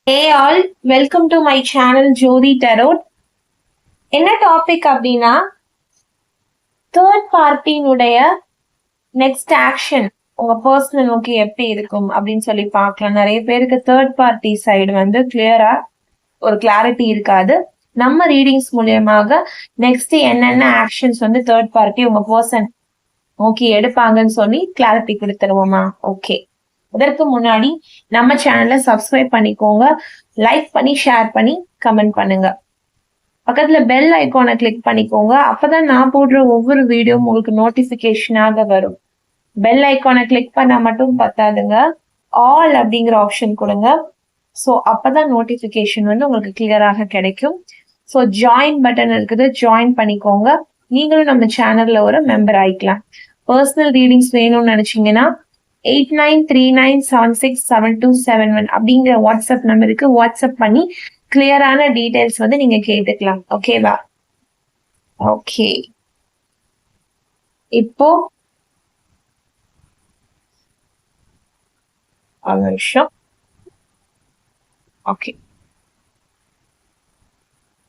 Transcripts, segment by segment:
Hey all, welcome to my channel Jodi Tarot. என்ன topic அப்படின்னா third பார்ட்டினுடைய next action உங்க பர்சனல் நோக்கி எப்படி இருக்கும் அப்படின்னு சொல்லி பார்க்கலாம். நிறைய பேருக்கு தேர்ட் பார்ட்டி சைடு வந்து கிளியரா ஒரு கிளாரிட்டி இருக்காது. நம்ம ரீடிங்ஸ் மூலியமாக நெக்ஸ்ட் என்னென்ன ஆக்ஷன்ஸ் வந்து தேர்ட் பார்ட்டி உங்க பர்சன் நோக்கி எடுப்பாங்கன்னு சொல்லி கிளாரிட்டி கொடுத்துருவோமா? ஓகே, அதற்கு முன்னாடி நம்ம சேனலை சப்ஸ்கிரைப் பண்ணிக்கோங்க, லைக் பண்ணி ஷேர் பண்ணி கமெண்ட் பண்ணுங்க. பக்கத்துல பெல் ஐக்கானை கிளிக் பண்ணிக்கோங்க, அப்பதான் நான் போடுற ஒவ்வொரு வீடியோ உங்களுக்கு நோட்டிபிகேஷனாக வரும். பெல் ஐக்கானை கிளிக் பண்ணா மட்டும் பத்தாதுங்க, ஆல் அப்படிங்கிற ஆப்ஷன் கொடுங்க. ஸோ அப்பதான் நோட்டிபிகேஷன் வந்து உங்களுக்கு கிளியராக கிடைக்கும். ஸோ ஜாயின் பட்டன் இருக்குது, ஜாயின் பண்ணிக்கோங்க. நீங்களும் நம்ம சேனல்ல ஒரு மெம்பர் ஆயிக்கலாம். பர்சனல் ரீடிங்ஸ் வேணும்னு நினைச்சீங்கன்னா 8939767271 அப்படிங்கிற வாட்ஸ்அப் நம்பருக்கு வாட்ஸ்அப் பண்ணி கிளியரான டீடைல்ஸ் வந்து நீங்க கேட்டுக்கலாம். ஓகேவா? ஓகே, இப்போ நிமிஷம். ஓகே,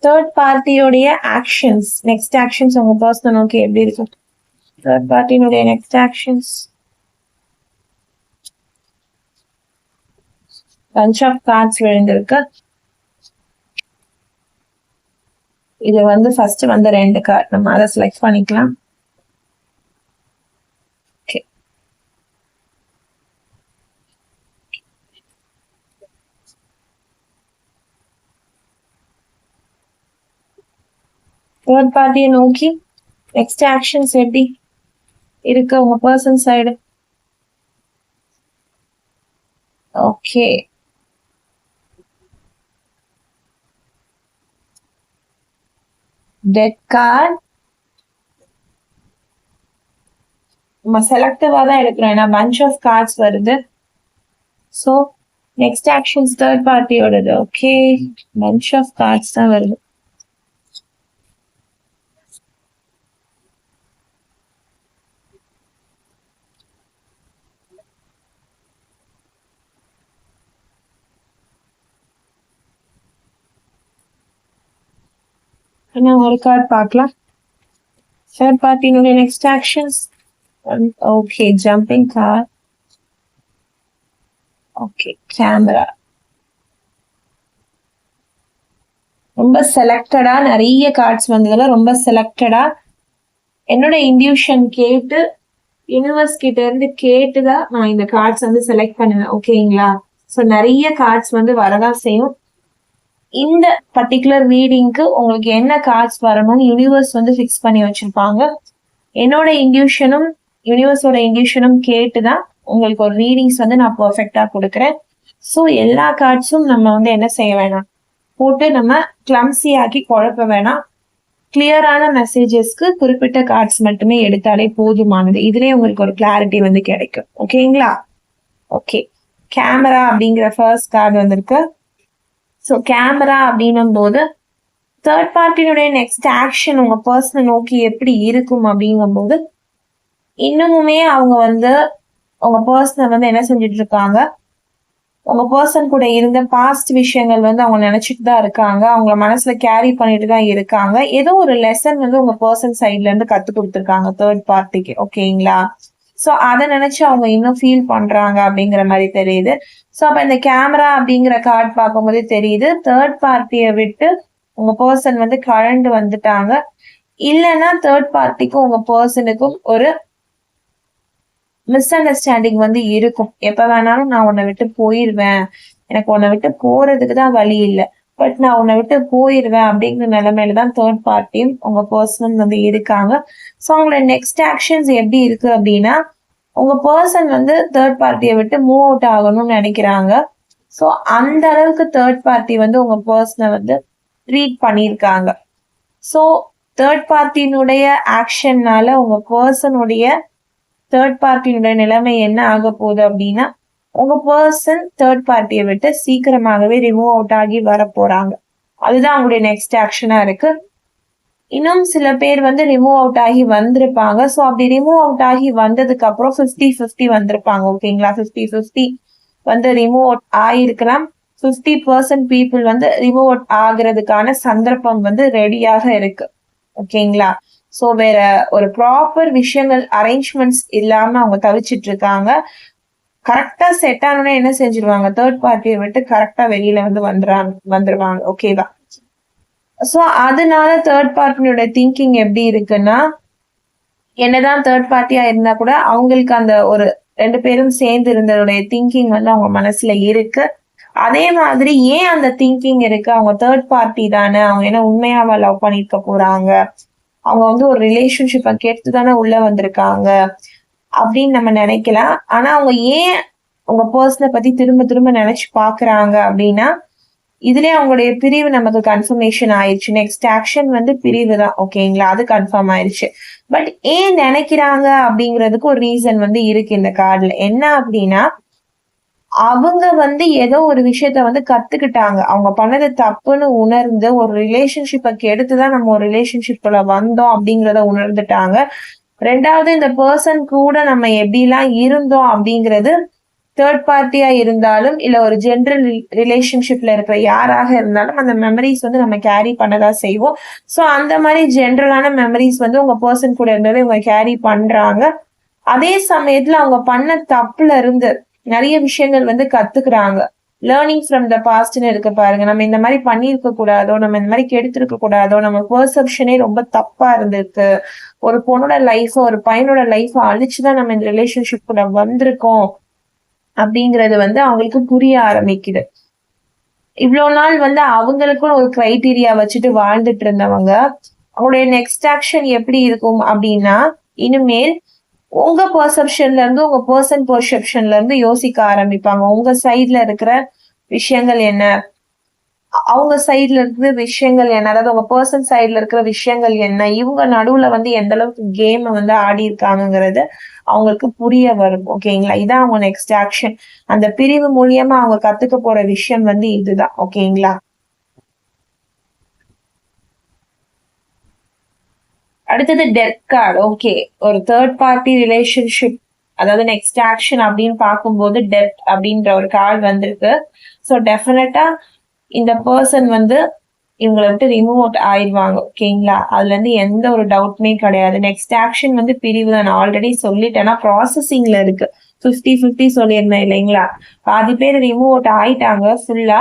தேர்ட் பார்ட்டியோடைய ஆக்ஷன்ஸ், நெக்ஸ்ட் ஆக்ஷன்ஸ் உங்க பர்சனல் ஓகே எப்படி இருக்கும்? தேர்ட் பார்ட்டியோடைய next actions, bunch of cards விழுந்திருக்கு. இது வந்து ஃபர்ஸ்ட் வந்து 2 கார்டு, நம்ம அதை செலக்ட் பண்ணிக்கலாம். ஓகே, தேர்ட் பார்ட்டியை நோக்கி நெக்ஸ்ட் ஆக்ஷன்ஸ் எப்படி இருக்கு உங்க person side? Okay, dead card நம்ம செலக்டிவா தான் எடுக்கிறோம், ஏன்னா பஞ்ச் ஆஃப் கார்ட்ஸ் வருது. ஸோ நெக்ஸ்ட் ஆக்ஷன்ஸ் தேர்ட் பார்ட்டியோடது. ஓகே, பஞ்ச் ஆஃப் கார்ட்ஸ் தான் வருது. ஒரு கார்டு பார்க்கலாம். தேர்ட் பார்ட்டினுடைய next actions. Okay, jumping car. Okay, camera. ரொம்ப செலக்டடா நிறைய கார்ட்ஸ் வந்ததுல ரொம்ப செலக்டடா என்னோட இன்டியூஷன் கேட்டு யூனிவர்ஸ் கிட்ட இருந்து கேட்டுதான் நான் இந்த கார்ட்ஸ் வந்து செலக்ட் பண்ணுவேன். ஓகேங்களா? ஸோ நிறைய கார்ட்ஸ் வந்து வரதான் செய்யும். இந்த பர்டிகுலர் ரீடிங்க்கு உங்களுக்கு என்ன கார்ட்ஸ் வரணும்னு யூனிவர்ஸ் வந்து ஃபிக்ஸ் பண்ணி வச்சிருப்பாங்க. என்னோட இன்டியூஷனும் யூனிவர்ஸோட இன்டியூஷனும் கேட்டுதான் உங்களுக்கு ஒரு ரீடிங்ஸ் வந்து நான் பர்ஃபெக்டா கொடுக்குறேன். ஸோ எல்லா கார்ட்ஸும் நம்ம வந்து என்ன செய்ய வேணாம், போட்டு நம்ம கிளம்சி ஆக்கி குழப்ப வேணாம். கிளியரான மெசேஜஸ்க்கு குறிப்பிட்ட கார்ட்ஸ் மட்டுமே எடுத்தாலே போதுமானது. இதுலயே உங்களுக்கு ஒரு கிளாரிட்டி வந்து கிடைக்கும். ஓகேங்களா? ஓகே, கேமரா அப்படிங்கிற ஃபர்ஸ்ட் கார்டு வந்திருக்கு. ஸோ கேமரா அப்படின்னும் போது தேர்ட் பார்ட்டினுடைய நெக்ஸ்ட் ஆக்ஷன் உங்க பர்சனை நோக்கி எப்படி இருக்கும் அப்படிங்கும் போது, இன்னமுமே அவங்க வந்து உங்க பர்சனை வந்து என்ன செஞ்சுட்டு இருக்காங்க, உங்க பர்சன் கூட இருந்த பாஸ்ட் விஷயங்கள் வந்து அவங்க நினைச்சிட்டு தான் இருக்காங்க, அவங்க மனசுல கேரி பண்ணிட்டு தான் இருக்காங்க. ஏதோ ஒரு லெசன் வந்து உங்க பர்சன் சைட்ல இருந்து கத்து கொடுத்துருக்காங்க தேர்ட் பார்ட்டிக்கு. ஓகேங்களா? ஸோ அதை நினைச்சு அவங்க இன்னும் ஃபீல் பண்றாங்க அப்படிங்கிற மாதிரி தெரியுது. ஸோ அப்ப இந்த கேமரா அப்படிங்கிற கார்டு பார்க்கும்போது தெரியுது தேர்ட் பார்ட்டியை விட்டு உங்க பர்சன் வந்து கழண்டு வந்துட்டாங்க. இல்லைன்னா தேர்ட் பார்ட்டிக்கும் உங்க பர்சனுக்கும் ஒரு மிஸ் அண்டர்ஸ்டாண்டிங் வந்து இருக்கும். எப்ப வேணாலும் நான் உன்னை விட்டு போயிருவேன், எனக்கு உன்னை விட்டு போறதுக்கு தான் வழி இல்லை, பட் நான் உன்னை விட்டு போயிருவேன் அப்படிங்கிற நிலைமையில தான் தேர்ட் பார்ட்டியும் உங்க பர்சனும் வந்து இருக்காங்க. ஸோ அவங்களோட நெக்ஸ்ட் ஆக்ஷன்ஸ் எப்படி இருக்கு அப்படின்னா, உங்க பர்சன் வந்து தேர்ட் பார்ட்டியை விட்டு மூவ் அவுட் ஆகணும்னு நினைக்கிறாங்க. ஸோ அந்த அளவுக்கு தேர்ட் பார்ட்டி வந்து உங்க பர்சனை வந்து ட்ரீட் பண்ணியிருக்காங்க. ஸோ தேர்ட் பார்ட்டினுடைய ஆக்ஷன்னால உங்க பர்சனுடைய தேர்ட் பார்ட்டினுடைய நிலைமை என்ன ஆக போகுது அப்படின்னா, உங்க பர்சன் தேர்ட் பார்ட்டியை விட்டு சீக்கிரமாகவே ரிமூவ் அவுட் ஆகி வர போறாங்க. அதுதான் அவங்களுடைய நெக்ஸ்ட் ஆக்ஷனா இருக்கு. இன்னும் சில பேர் வந்து ரிமூவ் அவுட் ஆகி வந்திருப்பாங்க. ஸோ அப்படி ரிமூவ் அவுட் ஆகி வந்ததுக்கு அப்புறம் 50-50 வந்திருப்பாங்க. ஓகேங்களா? 50-50 வந்து ரிமூவ் அவுட் ஆயிருக்கலாம். 50% பீப்புள் வந்து ரிமூவ் அவுட் ஆகுறதுக்கான சந்தர்ப்பம் வந்து ரெடியாக இருக்கு. ஓகேங்களா? ஸோ வேற ஒரு ப்ராப்பர் விஷயங்கள் அரேஞ்ச்மெண்ட்ஸ் இல்லாம அவங்க தவிச்சிட்டு இருக்காங்க. கரெக்டா செட் ஆனோடனே என்ன செஞ்சிருவாங்க, தேர்ட் பார்ட்டியை விட்டு கரெக்டா வெளியில வந்து வந்துருவாங்க. ஓகேவா? ஸோ அதனால தேர்ட் பார்ட்டியோட திங்கிங் எப்படி இருக்குன்னா, என்னதான் தேர்ட் பார்ட்டியா இருந்தா கூட அவங்களுக்கு அந்த ஒரு 2 பேரும் சேர்ந்து இருந்ததுடைய திங்கிங் வந்து அவங்க மனசுல இருக்கு. அதே மாதிரி ஏன் அந்த திங்கிங் இருக்கு, அவங்க தேர்ட் பார்ட்டி தானே, அவங்க என்ன உண்மையாவா லவ் பண்ணிருக்க போறாங்க, அவங்க வந்து ஒரு ரிலேஷன்ஷிப்பை கேட்டு தானே உள்ள வந்திருக்காங்க அப்படின்னு நம்ம நினைக்கலாம். ஆனா அவங்க ஏன் உங்க பர்சனை பத்தி திரும்ப திரும்ப நினைச்சு பாக்குறாங்க அப்படின்னா, இதுலயே அவங்களுடைய பிரிவு நமக்கு கன்ஃபர்மேஷன் ஆயிடுச்சு. நெக்ஸ்ட் ஆக்ஷன் வந்து பிரிவு தான். ஓகேங்களா? அது கன்ஃபார்ம் ஆயிடுச்சு. பட் ஏன் நினைக்கிறாங்க அப்படிங்கிறதுக்கு ஒரு ரீசன் வந்து இருக்கு இந்த கார்டுல. என்ன அப்படின்னா, அவங்க வந்து ஏதோ ஒரு விஷயத்த வந்து கத்துக்கிட்டாங்க. அவங்க பண்ணது தப்புன்னு உணர்ந்து ஒரு ரிலேஷன்ஷிப்பை கெடுத்துதான் நம்ம ஒரு ரிலேஷன்ஷிப்ல வந்தோம் அப்படிங்கிறத உணர்ந்துட்டாங்க. 2வது இந்த பர்சன் கூட நம்ம எப்படிலாம் இருந்தோம் அப்படிங்கிறது தேர்ட் பார்ட்டியா இருந்தாலும் இல்ல ஒரு ஜென்ரல் ரிலேஷன்ஷிப்ல இருக்கிற யாராக இருந்தாலும் அந்த மெமரிஸ் வந்து நம்ம கேரி பண்ணதான் செய்வோம். ஸோ அந்த மாதிரி ஜென்ரலான மெமரிஸ் வந்து உங்க பர்சன் கூட இருந்ததை இவங்க கேரி பண்றாங்க. அதே சமயத்துல அவங்க பண்ண தப்புல இருந்து நிறைய விஷயங்கள் வந்து கத்துக்கிறாங்க. லேர்னிங் ஃப்ரம் த பாஸ்ட்னு இருக்கு பாருங்க. நம்ம இந்த மாதிரி பண்ணியிருக்க கூடாதோ, நம்ம இந்த மாதிரி கெடுத்திருக்க கூடாதோ, நம்ம பெர்செப்ஷனே ரொம்ப தப்பா இருந்திருக்கு, ஒரு பொண்ணோட லைஃப் ஒரு பையனோட லைஃப் அழிச்சுதான் நம்ம இந்த ரிலேஷன்ஷிப் கூட வந்திருக்கோம் அப்படிங்கறது வந்து அவங்களுக்கு புரிய ஆரம்பிக்குது. இவ்வளவு நாள் வந்து அவங்களுக்கும் ஒரு கிரைட்டீரியா வச்சுட்டு வாழ்ந்துட்டு இருந்தவங்க அவங்களுடைய நெக்ஸ்ட் ஆக்ஷன் எப்படி இருக்கும் அப்படின்னா, இனிமேல் உங்க பெர்செப்ஷன்ல இருந்து உங்க பர்சன் பெர்செப்ஷன்ல இருந்து யோசிக்க ஆரம்பிப்பாங்க. உங்க சைட்ல இருக்கிற விஷயங்கள் என்ன, அவங்க சைட்ல இருக்கிற விஷயங்கள் என்ன, அதாவது உங்க பர்சன் சைட்ல இருக்கிற விஷயங்கள் என்ன, இவங்க நடுவுல வந்து எந்த அளவுக்கு கேம் வந்து ஆடி இருக்காங்கிறது அவங்களுக்கு புரிய வரும். ஓகேங்களா? இதான் அவங்க நெக்ஸ்ட் ஆக்ஷன். அந்த பிரிவு மூலியமா அவங்க கத்துக்க போற விஷயம் வந்து இதுதான். ஓகேங்களா? அடுத்தது டெத் கார்டு. ஓகே, ஒரு தேர்ட் பார்ட்டி ரிலேஷன்ஷிப் அதாவது நெக்ஸ்ட் ஆக்ஷன் அப்படின்னு பார்க்கும்போது டெத் அப்படின்ற ஒரு கார்டு வந்திருக்கு. ஸோ டெஃபினட்டா இந்த பர்சன் வந்து இவங்களை விட்டு ரிமூவ் அவுட் ஆயிடுவாங்க. ஓகேங்களா? அதுல இருந்து எந்த ஒரு டவுட்மே கிடையாது. நெக்ஸ்ட் ஆக்ஷன் வந்து பிரிவு தான். நான் ஆல்ரெடி சொல்லிட்டேன்னா ப்ராசஸிங்ல இருக்கு. 50-50 சொல்லியிருந்தேன் இல்லைங்களா? பாதி பேர் ரிமூவ் அவுட் ஆயிட்டாங்க ஃபுல்லா.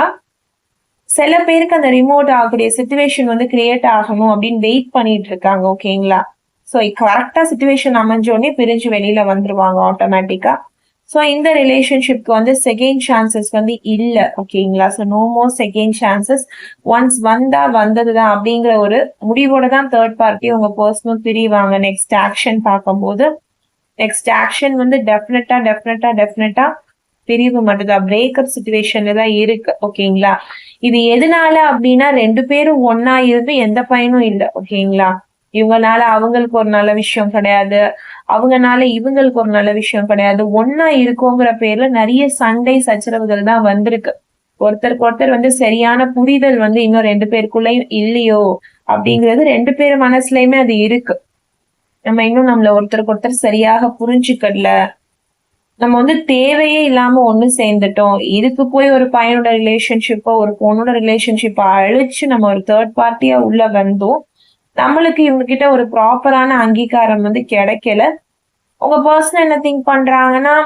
சில பேருக்கு அந்த ரிமோட் ஆகக்கூடிய சுச்சுவேஷன் வந்து கிரியேட் ஆகணும் அப்படின்னு வெயிட் பண்ணிட்டு இருக்காங்க. ஓகேங்களா? ஸோ கரெக்டா சுச்சுவேஷன் அமைஞ்சோடனே பிரிஞ்சு வெளியில வந்துருவாங்க ஆட்டோமேட்டிக்கா. ஸோ இந்த ரிலேஷன்ஷிப்க்கு வந்து செகண்ட் சான்சஸ் வந்து இல்லை. ஓகேங்களா? So no more second chances. Once வந்தா வந்ததுதான் அப்படிங்கிற ஒரு முடிவோட தான் தேர்ட் பார்ட்டி உங்க பர்சனல் பிரிவாங்க. நெக்ஸ்ட் ஆக்ஷன் பார்க்கும்போது நெக்ஸ்ட் ஆக்ஷன் வந்து டெஃபினட்டா பிரிவு மட்டும்தான். பிரேக்கப் சுச்சுவேஷன்ல தான் இருக்கு. ஓகேங்களா? இது எதனால அப்படின்னா 2 பேரும் ஒன்னா இருந்து எந்த பயனும் இல்லை. ஓகேங்களா? இவங்கனால அவங்களுக்கு ஒரு நல்ல விஷயம் கிடையாது, அவங்கனால இவங்களுக்கு ஒரு நல்ல விஷயம் கிடையாது. ஒன்னா இருக்கோங்கிற பேர்ல நிறைய சண்டை சச்சரவுகள் தான் வந்திருக்கு. ஒருத்தருக்கு ஒருத்தர் வந்து சரியான புரிதல் வந்து இன்னும் 2 பேருக்குள்ளயும் இல்லையோ அப்படிங்கிறது 2 பேர் மனசுலயுமே அது இருக்கு. நம்ம இன்னும் நம்மள ஒருத்தருக்கு ஒருத்தர் சரியாக புரிஞ்சுக்கல, நம்ம வந்து தேவையே இல்லாம ஒண்ணு சேர்ந்துட்டோம். இதுக்கு போய் ஒரு பையனோட ரிலேஷன்ஷிப்போ ஒரு பொண்ணோட ரிலேஷன்ஷிப்பை அழிச்சு நம்ம ஒரு தேர்ட் பார்ட்டியா உள்ள வந்தோம். நம்மளுக்கு இவங்க கிட்ட ஒரு ப்ராப்பரான அங்கீகாரம் வந்து கிடைக்கல. உங்க பர்சன் என்ன திங்க் பண்றாங்கன்னா,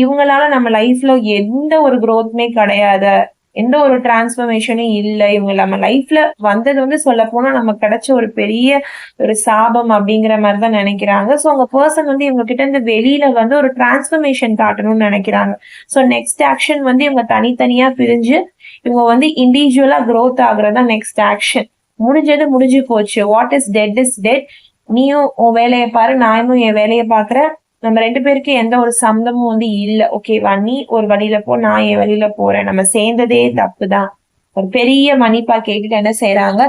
இவங்களால நம்ம லைஃப்ல எந்த ஒரு growthமே கிடையாது, எந்த ஒரு டிரான்ஸ்பர்மேஷனும் இல்லை, இவங்க நம்ம லைஃப்ல வந்தது வந்து சொல்ல போனா நமக்கு கிடைச்ச ஒரு பெரிய ஒரு சாபம் அப்படிங்கிற மாதிரிதான் நினைக்கிறாங்க. ஸோ உங்க பர்சன் வந்து இவங்க கிட்ட இருந்து வெளியில வந்து ஒரு டிரான்ஸ்பர்மேஷன் காட்டணும்னு நினைக்கிறாங்க. ஸோ நெக்ஸ்ட் ஆக்ஷன் வந்து இவங்க தனித்தனியா பிரிஞ்சு இவங்க வந்து இண்டிவிஜுவலா growth ஆகுறதா நெக்ஸ்ட் ஆக்ஷன். முடிஞ்சது முடிஞ்சு போச்சு. What is dead is dead. நீயும் உன் வேலையை பாரு, நானும் என் வேலையை பாக்குறேன். நம்ம 2 பேருக்கு எந்த ஒரு சம்மந்தமும் வந்து இல்ல. ஓகேவா? நீ ஒரு வழியில போ, நான் என் வழியில போறேன். நம்ம சேர்ந்ததே தப்புதான். ஒரு பெரிய மன்னிப்பா கேட்டுட்டு என்ன செய்யறாங்க,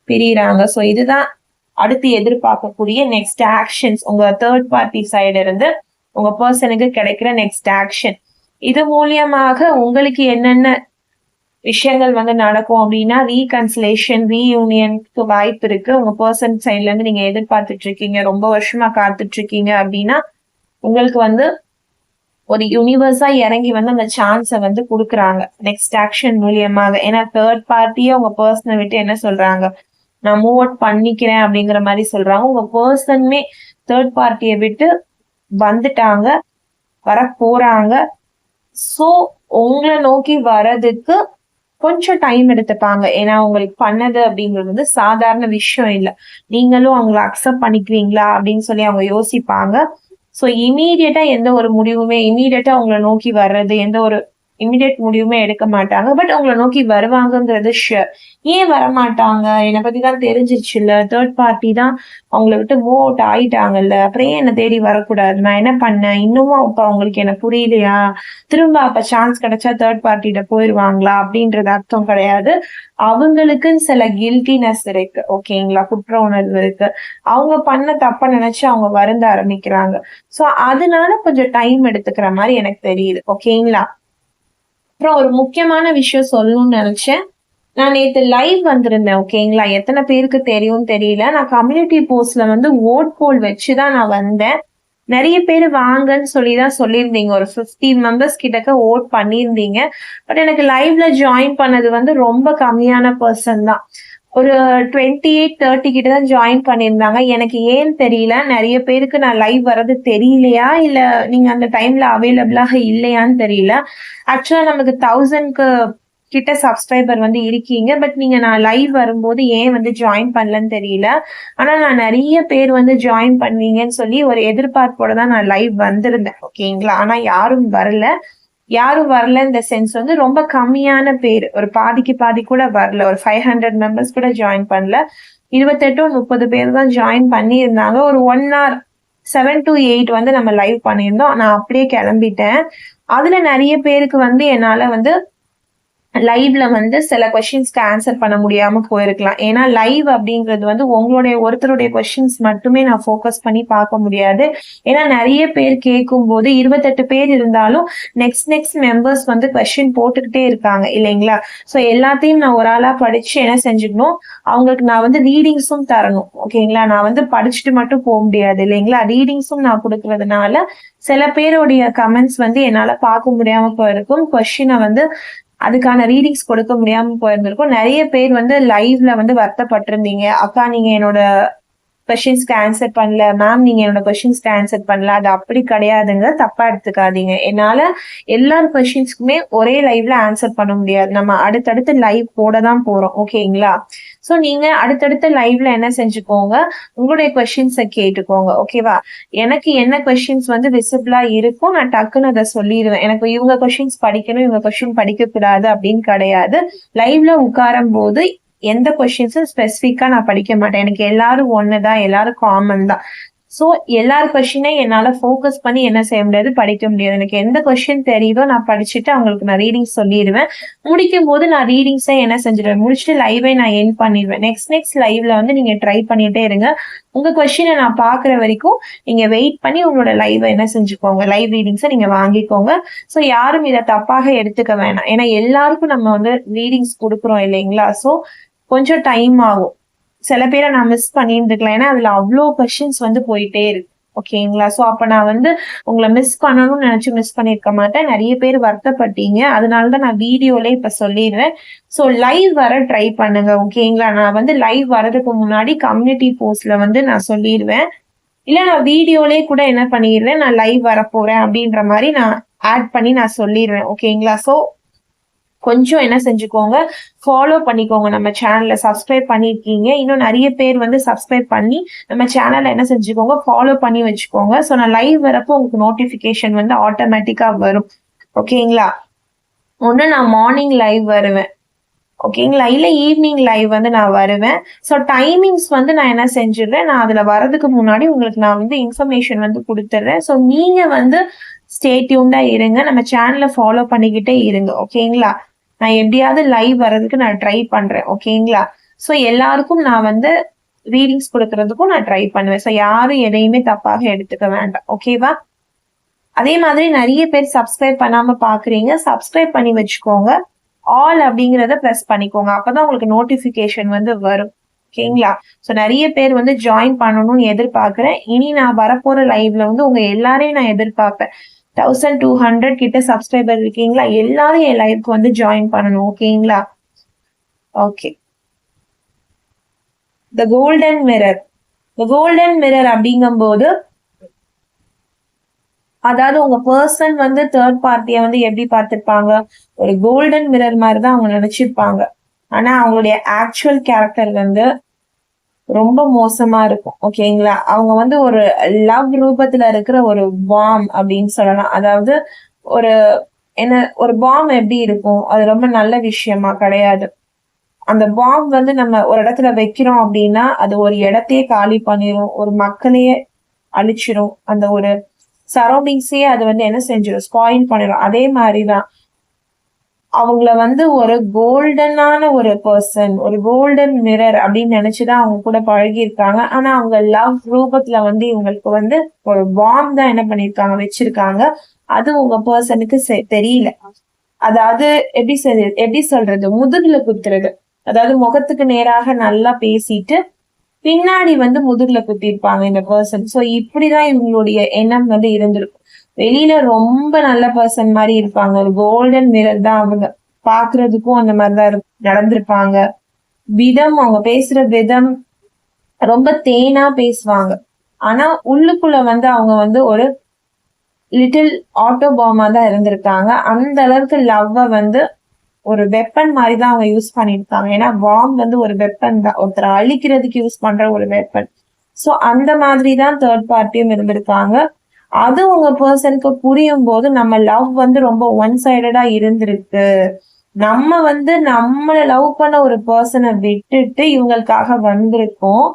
பிரியறாங்க. சோ இதுதான் அடுத்து எதிர்பார்க்கக்கூடிய நெக்ஸ்ட் ஆக்ஷன்ஸ் உங்க தேர்ட் பார்ட்டி சைடு இருந்து உங்க பர்சனுக்கு கிடைக்கிற நெக்ஸ்ட் ஆக்ஷன். இது மூலியமாக உங்களுக்கு என்னென்ன விஷயங்கள் வந்து நடக்கும் அப்படின்னா, ரீகன்சிலேஷன், ரீயூனியனுக்கு வாய்ப்பு இருக்கு. உங்க பர்சன் சைட்ல இருந்து நீங்க எதிர்பார்த்துட்டு இருக்கீங்க, ரொம்ப வருஷமா காத்துட்டு இருக்கீங்க அப்படின்னா உங்களுக்கு வந்து ஒரு யூனிவர்ஸா இறங்கி வந்து அந்த சான்ஸை வந்து கொடுக்குறாங்க நெக்ஸ்ட் ஆக்ஷன் மூலியமாக. ஏன்னா தேர்ட் பார்ட்டியே உங்க பர்சனை விட்டு என்ன சொல்றாங்க, நான் மூவ் அவுட் பண்ணிக்கிறேன் அப்படிங்கிற மாதிரி சொல்றாங்க. உங்க பர்சனுமே தேர்ட் பார்ட்டியை விட்டு வந்துட்டாங்க, வர போறாங்க. சோ உங்களை நோக்கி வர்றதுக்கு கொஞ்சம் டைம் எடுத்துப்பாங்க. ஏன்னா உங்களுக்கு பண்ணது அப்படிங்கிறது வந்து சாதாரண விஷயம் இல்லை. நீங்களும் அவங்களை அக்செப்ட் பண்ணிக்குவீங்களா அப்படின்னு சொல்லி அவங்க யோசிப்பாங்க. ஸோ இமீடியட்டா எந்த ஒரு முடிவுமே இமீடியட்டா உங்களை நோக்கி வர்றது எந்த ஒரு இமீடியட் முடிவுமே எடுக்க மாட்டாங்க. பட் உங்களை நோக்கி வருவாங்கங்கிறது ஷியர். ஏன் வரமாட்டாங்க? என்னை பத்தி தான் தெரிஞ்சிருச்சு இல்ல, தேர்ட் பார்ட்டி தான் அவங்கள விட்டு மூவ் அவுட் ஆயிட்டாங்கல்ல, அப்புறம் ஏன் என்னை தேடி வரக்கூடாது, நான் என்ன பண்ணேன், இன்னமும் அப்ப அவங்களுக்கு என்ன புரியலையா, திரும்ப அப்ப சான்ஸ் கிடைச்சா தேர்ட் பார்ட்டிட்ட போயிருவாங்களா அப்படின்றது அர்த்தம் கிடையாது. அவங்களுக்குன்னு சில கில்ட்டினஸ் இருக்கு, ஓகேங்களா, குற்ற உணர்வு இருக்கு. அவங்க பண்ண தப்ப நினைச்சு அவங்க வருந்த ஆரம்பிக்கிறாங்க. சோ அதனால கொஞ்சம் டைம் எடுத்துக்கிற மாதிரி எனக்கு தெரியுது, ஓகேங்களா. அப்புறம் ஒரு முக்கியமான விஷயம் சொல்லணும்னு நினைச்சேன். நான் நேத்து லைவ் வந்திருந்தேன், ஓகேங்களா. எத்தனை பேருக்கு தெரியும் தெரியல. நான் கம்யூனிட்டி போஸ்ட்ல வந்து ஓட் போல் வச்சுதான் நான் வந்தேன். நிறைய பேர் வாங்கன்னு சொல்லிதான் சொல்லியிருந்தீங்க. ஒரு 50 மெம்பர்ஸ் கிட்டக்க ஓட் பண்ணியிருந்தீங்க. பட் எனக்கு லைவ்ல ஜாயின் பண்ணது வந்து ரொம்ப கம்மியான பர்சன் தான். ஒரு 28, 30 கிட்ட தான் ஜாயின் பண்ணியிருந்தாங்க. எனக்கு ஏன்னு தெரியல. நிறைய பேருக்கு நான் லைவ் வர்றது தெரியலையா இல்ல நீங்க அந்த டைம்ல அவைலபிளாக இல்லையான்னு தெரியல. ஆக்சுவலா நமக்கு 1000க்கு கிட்ட சப்ஸ்கிரைபர் வந்து இருக்கீங்க. பட் நீங்க நான் லைவ் வரும்போது ஏன் வந்து ஜாயின் பண்ணலன்னு தெரியல. ஆனா நான் நிறைய பேர் வந்து ஜாயின் பண்ணுவீங்கன்னு சொல்லி ஒரு எதிர்பார்ப்போட தான் நான் லைவ் வந்திருந்தேன், ஓகேங்களா. ஆனா யாரும் வரல இந்த சென்ஸ் வந்து ரொம்ப கம்மியான பேர், ஒரு பாதிக்கு பாதி கூட வரல. ஒரு 500 மெம்பர்ஸ் கூட ஜாயின் பண்ணல. 28 30 பேர் தான் ஜாயின் பண்ணியிருந்தாங்க. ஒரு 1 hour 7 to 8 வந்து நம்ம லைவ் பண்ணியிருந்தோம். நான் அப்படியே கிளம்பிட்டேன். அதுல நிறைய பேருக்கு வந்து என்னால வந்து லைவ்ல வந்து சில கொஸ்டின்ஸ்க்கு ஆன்சர் பண்ண முடியாம போயிருக்கலாம். ஏன்னா லைவ் அப்படிங்கிறது வந்து உங்களுடைய ஒருத்தருடைய கொஸ்டின்ஸ் மட்டுமே நான் ஃபோக்கஸ் பண்ணி பார்க்க முடியாது. ஏன்னா நிறைய பேர் கேட்கும் போது 28 பேர் இருந்தாலும் நெக்ஸ்ட் மெம்பர்ஸ் வந்து கொஸ்டின் போட்டுக்கிட்டே இருக்காங்க இல்லைங்களா. ஸோ எல்லாத்தையும் நான் ஒரு ஆளா படிச்சு என்ன செஞ்சுக்கணும், அவங்களுக்கு நான் வந்து ரீடிங்ஸும் தரணும், ஓகேங்களா. நான் வந்து படிச்சுட்டு மட்டும் போக முடியாது இல்லைங்களா. ரீடிங்ஸும் நான் கொடுக்கறதுனால சில பேருடைய கமெண்ட்ஸ் வந்து என்னால பார்க்க முடியாம போயிருக்கும். கொஸ்டினை வந்து அதுக்கான ரீடிங்ஸ் கொடுக்க முடியாம போயிருந்திருக்கும். நிறைய பேர் வந்து லைவ்ல வந்து வருத்தப்பட்டிருந்தீங்க, அக்கா நீங்க என்னோட கொஸ்டின்ஸ்க்கு ஆன்சர் பண்ணல, மேம் நீங்க என்னோட கொஸ்டின்ஸ்க்கு ஆன்சர் பண்ணல. அது அப்படி கிடையாதுங்க, தப்பா எடுத்துக்காதீங்க. என்னால எல்லார் கொஸ்டின்ஸ்க்குமே ஒரே லைவ்ல ஆன்சர் பண்ண முடியாது. நம்ம அடுத்தடுத்து லைவ் போட தான் போறோம், ஓகேங்களா. சோ நீங்க அடுத்தடுத்த லைவ்ல என்ன செஞ்சுக்கோங்க, உங்களுடைய கொஸ்டின்ஸை கேட்டுக்கோங்க, ஓகேவா. எனக்கு என்ன கொஸ்டின்ஸ் வந்து விசிபிளா இருக்கும், நான் டக்குன்னு அதை சொல்லிடுவேன். எனக்கு இவங்க கொஸ்டின்ஸ் படிக்கணும், இவங்க கொஸ்டின் படிக்க கூடாது அப்படின்னு கிடையாது. லைவ்ல உட்காரும் போது எந்த கொஸ்டின்ஸும் ஸ்பெசிஃபிக்கா நான் படிக்க மாட்டேன். எனக்கு எல்லாரும் ஒண்ணுதான், எல்லாரும் காமன் தான். சோ எல்லார் கொஸ்டினையும் என்னால ஃபோக்கஸ் பண்ணி என்ன செய்ய முடியாது, படிக்க முடியாது. எனக்கு எந்த கொஸ்டின் தெரியுதோ நான் படிச்சுட்டு அவங்களுக்கு நான் ரீடிங்ஸ் சொல்லிடுவேன். முடிக்கும் போது நான் ரீடிங்ஸை என்ன செஞ்சிடுவேன், முடிச்சுட்டு லைவை நான் எண்ட் பண்ணிடுவேன். நெக்ஸ்ட் லைவ்ல வந்து நீங்க ட்ரை பண்ணிட்டே இருங்க. உங்க கொஸ்டினை நான் பாக்குற வரைக்கும் நீங்க வெயிட் பண்ணி உங்களோட லைவை என்ன செஞ்சுக்கோங்க, லைவ் ரீடிங்ஸை நீங்க வாங்கிக்கோங்க. ஸோ யாரும் இதை தப்பாக எடுத்துக்க வேணாம். ஏன்னா எல்லாருக்கும் நம்ம வந்து ரீடிங்ஸ் கொடுக்குறோம் இல்லைங்களா. ஸோ கொஞ்சம் டைம் ஆகும். சில பேரை நான் மிஸ் பண்ணியிருந்துக்கலாம். ஏன்னா அதுல அவ்வளோ கொஸ்டின்ஸ் வந்து போயிட்டே இருக்கு, ஓகேங்களா. சோ அப்ப நான் வந்து உங்களை மிஸ் பண்ணணும்னு நினைச்சு மிஸ் பண்ணிருக்க மாட்டேன். நிறைய பேர் வருத்தப்பட்டீங்க, அதனாலதான் நான் வீடியோல இப்ப சொல்லிடுறேன். சோ லைவ் வர ட்ரை பண்ணுங்க, ஓகேங்களா. நான் வந்து லைவ் வர்றதுக்கு முன்னாடி கம்யூனிட்டி போஸ்ட்ல வந்து நான் சொல்லிடுவேன். இல்ல நான் வீடியோலயே கூட என்ன பண்ணிடுறேன், நான் லைவ் வர போறேன் அப்படின்ற மாதிரி நான் ஆட் பண்ணி நான் சொல்லிடுவேன், ஓகேங்களா. சோ கொஞ்சம் என்ன செஞ்சுக்கோங்க, ஃபாலோ பண்ணிக்கோங்க. நம்ம சேனல்ல சப்ஸ்கிரைப் பண்ணிருக்கீங்க, இன்னும் நிறைய பேர் வந்து சப்ஸ்கிரைப் பண்ணி நம்ம சேனல்ல என்ன செஞ்சுக்கோங்க, ஃபாலோ பண்ணி வச்சுக்கோங்க. ஸோ நான் லைவ் வரப்போ உங்களுக்கு நோட்டிபிகேஷன் வந்து ஆட்டோமேட்டிக்கா வரும், ஓகேங்களா. ஒண்ணு நான் மார்னிங் லைவ் வருவேன், ஓகேங்களா, இல்ல ஈவினிங் லைவ் வந்து நான் வருவேன். ஸோ டைமிங்ஸ் வந்து நான் என்ன செஞ்சிடுறேன், நான் அதுல வரதுக்கு முன்னாடி உங்களுக்கு நான் வந்து இன்ஃபர்மேஷன் வந்து கொடுத்துட்றேன். ஸோ நீங்க வந்து ஸ்டே டியூன்டா இருங்க, நம்ம சேனலை ஃபாலோ பண்ணிக்கிட்டே இருங்க, ஓகேங்களா. நான் எப்படியாவது லைவ் வர்றதுக்கு நான் ட்ரை பண்றேன், ஓகேங்களா. ஸோ எல்லாருக்கும் நான் வந்து ரீடிங்ஸ் கொடுக்கறதுக்கும் நான் ட்ரை பண்ணுவேன். ஸோ யாரும் எதையுமே தப்பாக எடுத்துக்க வேண்டாம், ஓகேவா. அதே மாதிரி நிறைய பேர் சப்ஸ்கிரைப் பண்ணாம பாக்குறீங்க, சப்ஸ்கிரைப் பண்ணி வச்சுக்கோங்க. ஆல் அப்படிங்கறத பிரஸ் பண்ணிக்கோங்க, அப்பதான் உங்களுக்கு நோட்டிபிகேஷன் வந்து வரும், ஓகேங்களா. சோ நிறைய பேர் வந்து ஜாயின் பண்ணணும்னு எதிர்பார்க்கிறேன். இனி நான் வரப்போற லைவ்ல வந்து உங்க எல்லாரையும் நான் எதிர்பார்ப்பேன். 1200 கிட்ட சப்ஸ்கிரைபர் இருக்கீங்களா? எல்லாரும் என் லைவ்க்கு வந்து ஜாயின் பண்ணணும். ஓகேங்களா? Okay. The golden mirror. The golden mirror அப்படிங்கும்போது, அதாவது உங்க பர்சன் வந்து தேர்ட் பார்ட்டிய வந்து எப்படி பார்த்திருப்பாங்க? ஒரு கோல்டன் மிரர் மாதிரி தான் அவங்க நினைச்சிருப்பாங்க. ஆனா அவங்களுடைய ஆக்சுவல் கேரக்டர் வந்து ரொம்ப மோசமா இருக்கும். ஓகேங்களா? அவங்க வந்து ஒரு லவ் ரூபத்துல இருக்கிற ஒரு பாம் அப்படின்னு சொல்லலாம். அதாவது ஒரு என்ன ஒரு பாம் எப்படி இருக்கும்? அது ரொம்ப நல்ல விஷயமா கிடையாது. அந்த பாம் வந்து நம்ம ஒரு இடத்துல வைக்கிறோம் அப்படின்னா, அது ஒரு இடத்தையே காலி பண்ணிரும். ஒரு மக்களையே அழிச்சிரும். அந்த ஒரு சரௌண்டிங்ஸையே அது வந்து என்ன செஞ்சிடும்? ஸ்பாயில் பண்ணிரும். அதே மாதிரிதான் அவங்கள வந்து ஒரு கோல்டனான ஒரு பர்சன், ஒரு கோல்டன் மிரர் அப்படின்னு நினைச்சுதான் அவங்க கூட பழகியிருக்காங்க. ஆனா அவங்க லவ் ரூபத்துல வந்து இவங்களுக்கு வந்து ஒரு பாம் தான் என்ன பண்ணிருக்காங்க? வச்சிருக்காங்க. அது உங்க பர்சனுக்கு தெரியல. அதாவது எப்படி சொல்றது? முதுகுல குத்துறது. அதாவது முகத்துக்கு நேராக நல்லா பேசிட்டு பின்னாடி வந்து முதுகுல குத்திருப்பாங்க இந்த பர்சன். சோ இப்படிதான் இவங்களுடைய எண்ணம் வந்து இருந்திருக்கும். வெளியில ரொம்ப நல்ல பர்சன் மாதிரி இருப்பாங்க. ஒரு கோல்டன் மிரர் தான் அவங்க. பாக்குறதுக்கும் அந்த மாதிரிதான் நடந்திருப்பாங்க. விதம், அவங்க பேசுற விதம் ரொம்ப தேனா பேசுவாங்க. ஆனா உள்ளுக்குள்ள வந்து அவங்க வந்து ஒரு லிட்டில் ஆட்டோபாமா தான் இருந்திருக்காங்க. அந்த அளவுக்கு லவ்வ வந்து ஒரு வெப்பன் மாதிரி தான் அவங்க யூஸ் பண்ணிருக்காங்க. ஏன்னா பாம் வந்து ஒரு வெப்பன் தான். ஒருத்தரை அழிக்கிறதுக்கு யூஸ் பண்ற ஒரு வெப்பன். சோ அந்த மாதிரி தான் தேர்ட் பார்ட்டியும் இருந்திருக்காங்க. அது உங்க பர்சனுக்கு புரியும் போது நம்ம லவ் வந்து ரொம்ப ஒன் சைடடா இருந்திருக்கு. நம்ம வந்து நம்மள லவ் பண்ண ஒரு பர்சனை விட்டுட்டு இவங்களுக்காக வந்திருக்கோம்.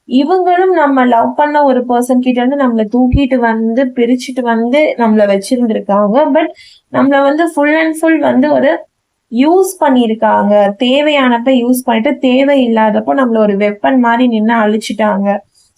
இவங்களும் நம்ம லவ் பண்ண ஒரு பர்சன் கிட்ட இருந்து நம்மள தூக்கிட்டு வந்து பிரிச்சுட்டு வந்து நம்மள வச்சிருந்திருக்காங்க. பட் நம்மள வந்து ஃபுல் அண்ட் ஃபுல் வந்து ஒரு யூஸ் பண்ணிருக்காங்க. தேவையானப்ப யூஸ் பண்ணிட்டு தேவையில்லாதப்போ நம்மள ஒரு வெப்பன் மாதிரி நின்னு அழிச்சிட்டாங்க.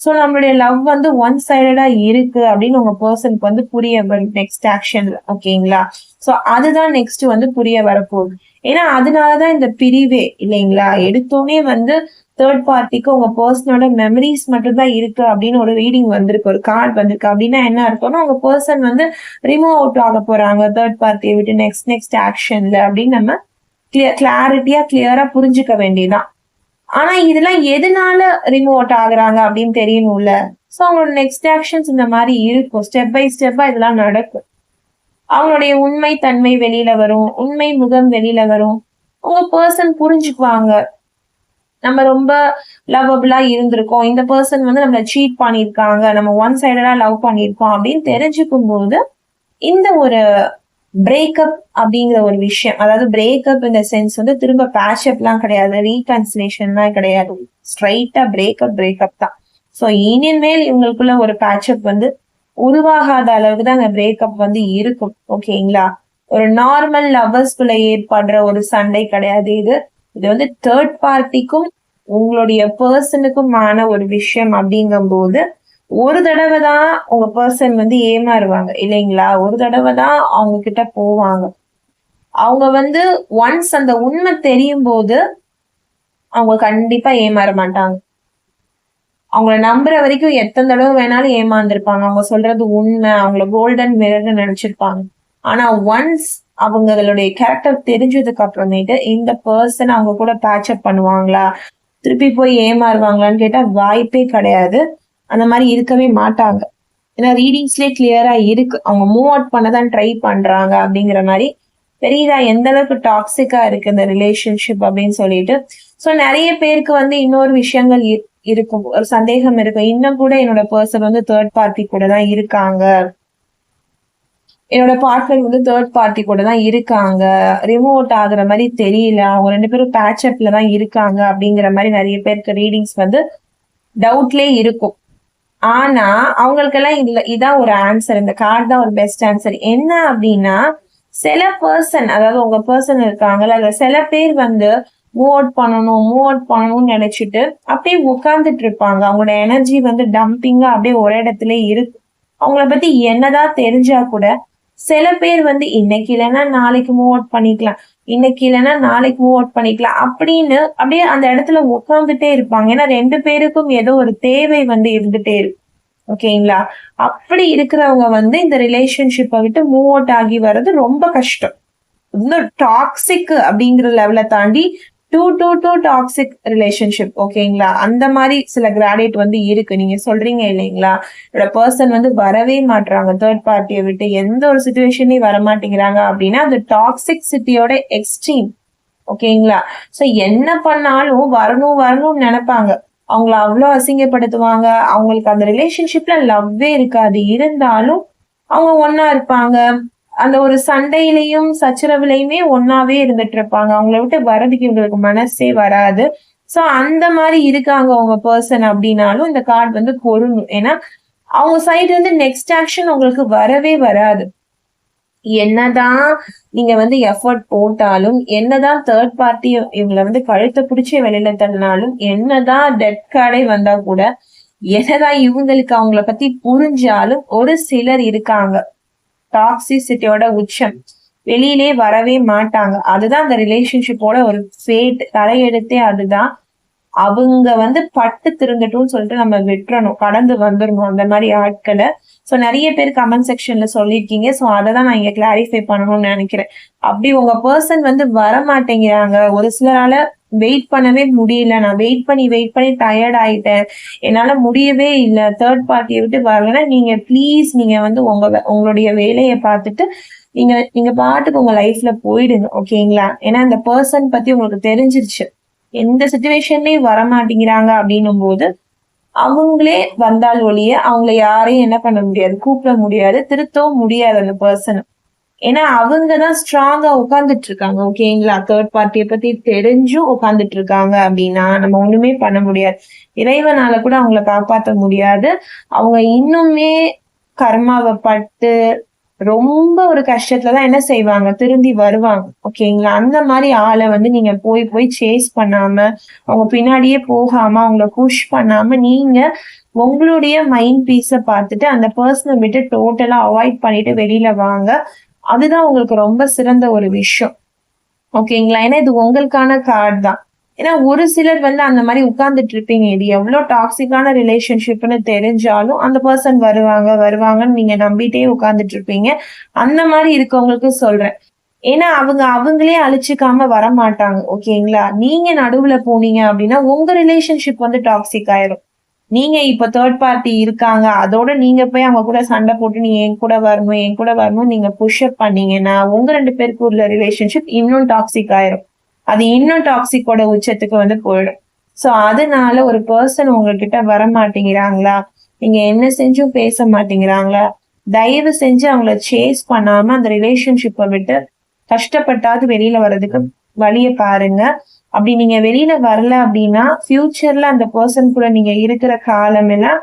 சோ நம்மளுடைய லவ் வந்து ஒன் சைடடா இருக்கு அப்படின்னு உங்க பர்சனுக்கு வந்து புரிய வரும் நெக்ஸ்ட் ஆக்ஷன்ல. ஓகேங்களா? சோ அதுதான் நெக்ஸ்ட் வந்து புரிய வரப்போகுது. ஏன்னா அதனாலதான் இந்த பிரிவே இல்லைங்களா? எடுத்தோடனே வந்து தேர்ட் பார்ட்டிக்கு உங்க பர்சனோட மெமரிஸ் மட்டும் தான் இருக்கு அப்படின்னு ஒரு ரீடிங் வந்திருக்கு, ஒரு கார்டு வந்திருக்கு. அப்படின்னா என்ன அர்த்தம்னா உங்க பர்சன் வந்து ரிமூவ் அவுட் ஆக போறாங்க தேர்ட் பார்ட்டியை விட்டு நெக்ஸ்ட் ஆக்ஷன்ல அப்படின்னு நம்ம கிளியரா புரிஞ்சுக்க வேண்டியதான். ஆனா இதெல்லாம் எதனால ரிமூவ் அவுட் ஆகுறாங்க அப்படின்னு தெரியணும்ல. சோ அவங்களோட நெக்ஸ்ட் ஆக்ஷன்ஸ் இந்த மாதிரி இருக்கும். ஸ்டெப் பை ஸ்டெப்பா இதெல்லாம் நடக்கும். அவங்களுடைய உண்மை தன்மை வெளியில வரும். உண்மை முகம் வெளியில வரும். உங்க பர்சன் புரிஞ்சுக்குவாங்க. நம்ம ரொம்ப லவ்வபிளா இருந்திருக்கோம். இந்த பர்சன் வந்து நம்மள சீட் பண்ணிருக்காங்க. நம்ம ஒன் சைடடா லவ் பண்ணிருக்கோம் அப்படின்னு தெரிஞ்சுக்கும் போது இந்த ஒரு பிரேக்கப் அப்படிங்கிற ஒரு விஷயம், அதாவது பிரேக்கப் இந்த சென்ஸ் வந்து திரும்ப பேஷப் எல்லாம் கிடையாது, ரீகன்சிலேஷன் எல்லாம் கிடையாது. ஸ்ட்ரைட்டா பிரேக்கப் தான். சோ இனிமேல் இவங்களுக்குள்ள ஒரு பேட்சப் வந்து உருவாகாத அளவுக்கு தான் அந்த பிரேக்கப் வந்து இருக்கும். ஓகேங்களா? ஒரு நார்மல் லவ்வர்ஸ்குள்ள ஏற்படுற ஒரு சண்டை கிடையாது இது. இது வந்து தேர்ட் பார்ட்டிக்கும் உங்களுடைய பர்சனுக்குமான ஒரு விஷயம் அப்படிங்கும் போது ஒரு தடவை தான் உங்க பர்சன் வந்து ஏமாறுவாங்க இல்லைங்களா? ஒரு தடவை தான் அவங்க கிட்ட போவாங்க. அவங்க வந்து ஒன்ஸ் அந்த உண்மை தெரியும் போது அவங்க கண்டிப்பா ஏமாற மாட்டாங்க. அவங்கள நம்புற வரைக்கும் எத்தனை தடவை வேணாலும் ஏமாந்துருப்பாங்க. அவங்க சொல்றது உண்மை, அவங்கள கோல்டன் மிரர்னு நினைச்சிருப்பாங்க. ஆனா ஒன்ஸ் அவங்களுடைய கேரக்டர் தெரிஞ்சதுக்கு அப்புறமேட்டு இந்த பர்சன் அவங்க கூட பேட்சப் பண்ணுவாங்களா, திருப்பி போய் ஏமாறுவாங்களான்னு கேட்டா வாய்ப்பே கிடையாது. அந்த மாதிரி இருக்கவே மாட்டாங்க. ஏன்னா ரீடிங்ஸ்லயே கிளியரா இருக்கு. அவங்க மூவ் அவுட் பண்ணதான் ட்ரை பண்றாங்க அப்படிங்கிற மாதிரி தெரியுதா எந்த அளவுக்கு டாக்ஸிக்கா இருக்கு இந்த ரிலேஷன்ஷிப் அப்படின்னு சொல்லிட்டு. சோ நிறைய பேருக்கு வந்து இன்னொரு விஷயங்கள் இருக்கும், ஒரு சந்தேகம் இருக்கு. இன்னும் கூட என்னோட பர்சன் வந்து தேர்ட் பார்ட்டி கூட தான் இருக்காங்க, என்னோட பார்ட்னர் வந்து தேர்ட் பார்ட்டி கூட தான் இருக்காங்க, ரிமூவ் அவுட் ஆகுற மாதிரி தெரியல, அவங்க ரெண்டு பேரும் பேட்சப்ல தான் இருக்காங்க அப்படிங்கிற மாதிரி நிறைய பேருக்கு ரீடிங்ஸ் வந்து டவுட்லயே இருக்கும். ஆனா அவங்களுக்கெல்லாம் இல்ல, இதான் ஒரு ஆன்சர். இந்த கார்டு தான் ஒரு பெஸ்ட் ஆன்சர். என்ன அப்படின்னா சில பர்சன், அதாவது உங்க பர்சன் இருக்காங்கல்ல, அதுல சில பேர் வந்து மூவ் அவுட் பண்ணணும்னு நினைச்சிட்டு அப்படியே உட்கார்ந்துட்டு இருப்பாங்க. அவங்களோட எனர்ஜி வந்து டம்பிங்கா அப்படியே ஒரு இடத்துல இருக்கு. அவங்கள பத்தி என்னதான் தெரிஞ்சா கூட சில பேர் வந்து இன்னைக்கு இல்லைன்னா நாளைக்கு மூவ் அவுட் பண்ணிக்கலாம், இன்னைக்கு இல்லைன்னா நாளைக்கு மூவ் அவுட் பண்ணிக்கலாம் அப்படின்னு அப்படியே அந்த இடத்துல உட்கார்ந்துட்டே இருப்பாங்க. ஏன்னா ரெண்டு பேருக்கும் ஏதோ ஒரு தேவை வந்து இருந்துட்டே இருக்கு. ஓகேங்களா? அப்படி இருக்கிறவங்க வந்து இந்த ரிலேஷன்ஷிப்பை விட்டு மூவ் அவுட் ஆகி வர்றது ரொம்ப கஷ்டம். இன்னும் டாக்ஸிக் அப்படிங்கிற லெவலை தாண்டி டூ டாக்ஸிக் ரிலேஷன்ஷிப், ஓகேங்களா? அந்த மாதிரி சில கிராடேட் வந்து இருக்கு. நீங்க சொல்றீங்க இல்லைங்களா, பர்சன் வந்து வரவே மாட்டாங்க தேர்ட் பார்ட்டியை விட்டு, எந்த ஒரு சுச்சுவேஷன்லயும் வர மாட்டேங்கிறாங்க அப்படின்னா அது டாக்ஸிக் சிட்டியோட எக்ஸ்ட்ரீம். ஓகேங்களா? சோ என்ன பண்ணாலும் வரணும்னு நினைப்பாங்க. அவங்கள அவ்வளவு அசிங்கப்படுத்துவாங்க. அவங்களுக்கு அந்த ரிலேஷன்ஷிப்ல லவ்வே இருக்காது. இருந்தாலும் அவங்க ஒன்னா இருப்பாங்க. அந்த ஒரு சண்டையிலையும் சச்சரவுலையுமே ஒன்னாவே இருந்துட்டு இருப்பாங்க. அவங்கள விட்டு வர்றதுக்கு இவங்களுக்கு மனசே வராது. சோ அந்த மாதிரி இருக்காங்க உங்க பர்சன் அப்படின்னாலும் இந்த கார்டு வந்து பொருந்தும். ஏன்னா அவங்க சைடு இருந்து நெக்ஸ்ட் ஆக்ஷன் உங்களுக்கு வரவே வராது. என்னதான் நீங்க வந்து எஃபர்ட் போட்டாலும், என்னதான் தேர்ட் பார்ட்டி இவங்களை வந்து கழுத்தை பிடிச்சி வெளியில தள்ளினாலும், என்னதான் டெட் கார்டே வந்தா கூட, என்னதான் இவங்களுக்கு அவங்கள பத்தி புரிஞ்சாலும் ஒரு சிலர் இருக்காங்க டாக்ஸிசிட்டியோட உச்சம், வெளியிலே வரவே மாட்டாங்க. அதுதான் அந்த ரிலேஷன்ஷிப்போட ஒரு ஃபேட், தலையெடுத்தே அதுதான். அவங்க வந்து பட்டு திருந்தட்டும்னு சொல்லிட்டு நம்ம விட்டுறணும், கடந்து வந்துடணும் அந்த மாதிரி ஆட்களை. சோ நிறைய பேர் கமெண்ட் செக்ஷன்ல சொல்லியிருக்கீங்க. சோ அதை தான் நான் இங்க கிளாரிஃபை பண்ணணும்னு நினைக்கிறேன். அப்படி உங்க பர்சன் வந்து வர மாட்டேங்கிறாங்க, ஒரு சிலரால வெயிட் பண்ணவே முடியல, நான் வெயிட் பண்ணி டயர்ட் ஆயிட்டேன், என்னால முடியவே இல்லை, தேர்ட் பார்ட்டியை விட்டு வரலன்னா நீங்க ப்ளீஸ் நீங்க வந்து உங்களுடைய வேலையை பார்த்துட்டு நீங்க பாட்டுக்கு உங்க லைஃப்ல போயிடுங்க. ஓகேங்களா? ஏன்னா இந்த பர்சன் பத்தி உங்களுக்கு தெரிஞ்சிருச்சு, எந்த சுச்சுவேஷன்லயும் வர மாட்டேங்கிறாங்க அப்படின்னும் போது அவங்களே வந்தால் ஒழிய அவங்கள யாரையும் என்ன பண்ண முடியாது, கூப்பிட முடியாது, திருத்தவும் முடியாது அந்த பர்சன். ஏன்னா அவங்கதான் ஸ்ட்ராங்கா உட்கார்ந்துட்டு இருக்காங்க. ஓகேங்களா? தேர்ட் பார்ட்டியை பத்தி தெரிஞ்சும் உட்கார்ந்துட்டு இருக்காங்க அப்படின்னா நம்ம ஒண்ணுமே பண்ண முடியாது. இறைவனால கூட அவங்கள காப்பாற்ற முடியாது. அவங்க இன்னுமே கர்மாவை பட்டு ரொம்ப ஒரு கஷ்டத்துலதான் என்ன செய்வாங்க, திரும்பி வருவாங்க. ஓகேங்களா? அந்த மாதிரி ஆளை வந்து நீங்க போய் சேஸ் பண்ணாம, அவங்க பின்னாடியே போகாம, அவங்கள புஷ் பண்ணாம, நீங்க உங்களுடைய மைண்ட் பீஸை பார்த்துட்டு அந்த பர்சனை விட்டு டோட்டலா அவாய்ட் பண்ணிட்டு வெளியில வாங்க. அதுதான் உங்களுக்கு ரொம்ப சிறந்த ஒரு விஷயம். ஓகேங்களா? ஏன்னா இது உங்களுக்கான கார்டு தான். ஏன்னா ஒரு சிலர் வந்து அந்த மாதிரி உட்கார்ந்துட்டு இருப்பீங்க, இது எவ்வளவு டாக்ஸிக்கான ரிலேஷன்ஷிப்னு தெரிஞ்சாலும் அந்த பர்சன் வருவாங்கன்னு நீங்க நம்பிட்டே உட்கார்ந்துட்டு இருப்பீங்க. அந்த மாதிரி இருக்கவங்களுக்கு சொல்றேன். ஏன்னா அவங்களே அழிச்சுக்காம வர மாட்டாங்க. ஓகேங்களா? நீங்க நடுவுல போனீங்க அப்படின்னா உங்க ரிலேஷன்ஷிப் வந்து டாக்ஸிக் ஆயிரும். நீங்க இப்ப தேர்ட் பார்ட்டி இருக்காங்க, அதோட நீங்க போய் அவங்க கூட சண்டை போட்டு நீ என் கூட வரணும் நீங்க புஷ்அப் பண்ணீங்கன்னா உங்க 2 பேருக்கு உள்ள ரிலேஷன்ஷிப் இன்னும் டாக்ஸிக் ஆயிரும். அது இன்னும் டாக்ஸிக்கோட உச்சத்துக்கு வந்து போயிடும். சோ அதனால ஒரு பர்சன் உங்ககிட்ட வர மாட்டேங்கிறாங்களா, நீங்க என்ன செஞ்சும் பேச மாட்டேங்கிறாங்களா, தயவு செஞ்சு அவங்கள சேஸ் பண்ணாம அந்த ரிலேஷன்ஷிப்பை விட்டு கஷ்டப்பட்டாவது வெளியில வர்றதுக்கு வழிய பாருங்க. அப்படி நீங்க வெளியில வரல அப்படின்னா ஃபியூச்சர்ல அந்த பர்சன் கூட நீங்க இருக்கிற காலம் எல்லாம்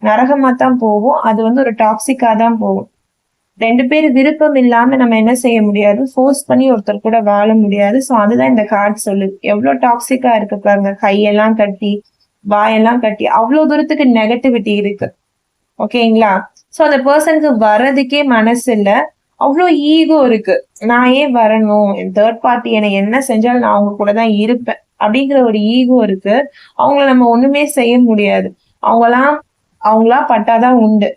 நரகமா தான் போகும். அது வந்து ஒரு டாக்ஸிக்கா தான் போகும். 2 பேர் விருப்பம் இல்லாம நம்ம என்ன செய்ய முடியாது, ஃபோர்ஸ் பண்ணி ஒருத்தர் கூட வாழ முடியாது. சோ அதுதான் இந்த கார்டு சொல்லுது. எவ்வளவு டாக்ஸிக்கா இருக்கு பாருங்க, கையெல்லாம் கட்டி வாயெல்லாம் கட்டி அவ்வளவு தூரத்துக்கு நெகட்டிவிட்டி இருக்கு. ஓகேங்களா? சோ அந்த பர்சனுக்கு வர்றதுக்கே மனசு இல்ல, அவ்வளோ ஈகோ இருக்கு. நான் ஏன் வரணும், என் தேர்ட் பார்ட்டி என்னை என்ன செஞ்சாலும் நான் அவங்க கூட தான் இருப்பேன் அப்படிங்கிற ஒரு ஈகோ இருக்கு. அவங்கள நம்ம ஒண்ணுமே செய்ய முடியாது. அவங்களா பட்டாதான் உண்டு.